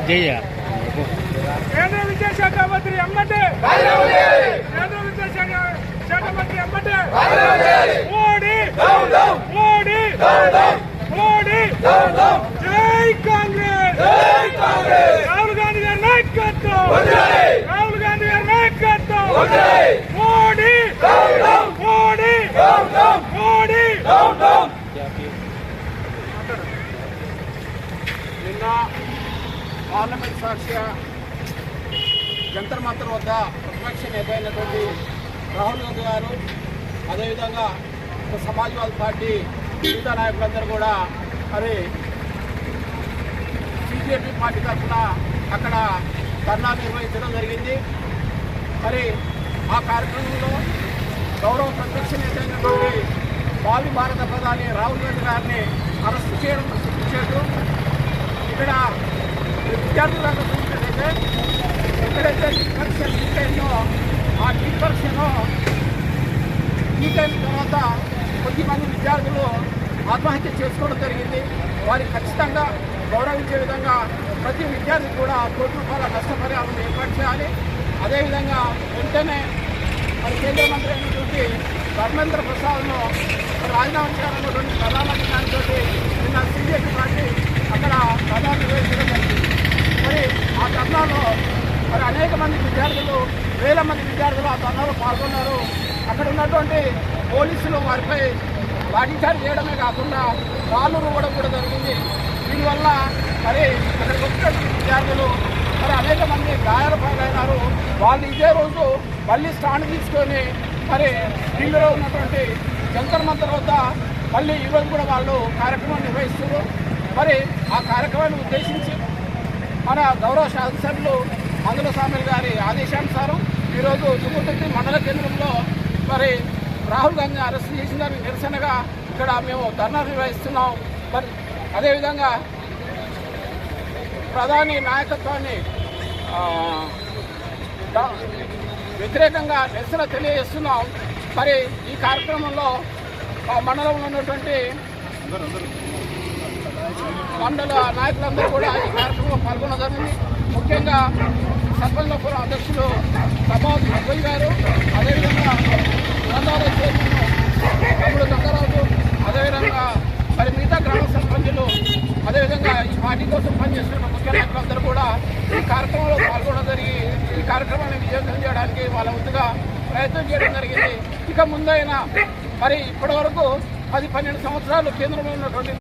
కేంద్ర విద్యాశాఖ మంత్రి ఎమ్మటే కేంద్ర విద్యాశాఖ మంత్రి ఎమ్మటే మోడీ మోడీ మోడీ జై కాంగ్రెస్ రాహుల్ గాంధీ గారి నాయకత్వం రాహుల్ గాంధీ గారి నాయకత్వం మోడీ మోడీ మోడీ నిన్న పార్లమెంట్ సాక్షిగా జంతర్ మంతర్ వద్ద ప్రతిపక్ష నేత అయినటువంటి రాహుల్ గాంధీ గారు, అదేవిధంగా సమాజ్వాదీ పార్టీ మిగతా నాయకులందరూ కూడా మరి బీజేపీ పార్టీ తరఫున అక్కడ ధర్నా నిర్వహించడం జరిగింది. మరి ఆ కార్యక్రమంలో గౌరవ ప్రతిపక్ష నేత అయినటువంటి భావి భారత ప్రధాని రాహుల్ గాంధీ గారిని అరెస్టు చేయడం సిగ్గుచేటు. ఇక్కడ విద్యార్థులకు చూసినట్లయితే ఎక్కడైతే టీట్ పరీక్ష లీక్ అయిందో ఆ టీట్ పరీక్షను లీక్ అయిన తర్వాత కొద్దిమంది విద్యార్థులు ఆత్మహత్య చేసుకోవడం జరిగింది. వారికి ఖచ్చితంగా గౌరవించే విధంగా ప్రతి విద్యార్థికి కూడా ₹1 కోట్ల నష్టపరిహారం ఏర్పాటు చేయాలి. అదేవిధంగా వెంటనే మరి కేంద్ర మంత్రి అయినటువంటి ధర్మేంద్ర ప్రసాద్ను రాజీనామా చేయాలన్నటువంటి ప్రధాన దానితో నిన్న బీజేపీ పార్టీ అక్కడ ధర్నా నిర్వహించడం జరిగింది. మరి ఆ ధర్నాలో మరి అనేక మంది విద్యార్థులు, వేల మంది విద్యార్థులు ఆ ధర్నాలో పాల్గొన్నారు. అక్కడ ఉన్నటువంటి పోలీసులు వారిపై లాఠీచార్జ్ చేయడమే కాకుండా రాళ్ళు రువ్వడం కూడా జరిగింది. దీనివల్ల మరి అక్కడికి వచ్చినటువంటి విద్యార్థులు మరి అనేక మంది గాయాల పాలైనారు. వాళ్ళు ఇదే రోజు మళ్ళీ స్టాండ్ తీసుకొని మరి ఢిల్లీలో ఉన్నటువంటి జంతర్ మంతర్ వద్ద మళ్ళీ ఈరోజు కూడా వాళ్ళు కార్యక్రమం నిర్వహిస్తున్నారు. మరి ఆ కార్యక్రమాన్ని ఉద్దేశించి మన గౌరవ శాసనసభ్యులు మందుల స్వామి గారి ఆదేశానుసారం ఈరోజు తుమ్మతుర్తి మండల కేంద్రంలో మరి రాహుల్ గాంధీ అరెస్ట్ చేసిన దానికి నిరసనగా ఇక్కడ మేము ధర్నా నిర్వహిస్తున్నాం. మరి అదేవిధంగా ప్రధాని నాయకత్వాన్ని వ్యతిరేకంగా నిరసన తెలియజేస్తున్నాం. మరి ఈ కార్యక్రమంలో మండలంలో ఉన్నటువంటి మండల నాయకులందరూ కూడా ఈ కార్యక్రమంలో పాల్గొనడం జరిగింది. ముఖ్యంగా సర్పంచపురం అధ్యక్షులు ప్రభాత్ అబ్బాయి గారు, అదేవిధంగా గ్రంథాలయ చైర్మన్ తమ్ముడు గంగరాజు, అదేవిధంగా మరి మిగతా గ్రామ సర్పంచులు, అదేవిధంగా ఈ పార్టీ కోసం పనిచేస్తున్న ముఖ్య నాయకులందరూ కూడా ఈ కార్యక్రమంలో పాల్గొనడం జరిగి ఈ కార్యక్రమాన్ని విజయవంతం చేయడానికి వాళ్ళ వంతుగా ప్రయత్నం చేయడం జరిగింది. ఇక ముందైనా మరి ఇప్పటి వరకు 10-12 సంవత్సరాలు కేంద్రంలో ఉన్నటువంటి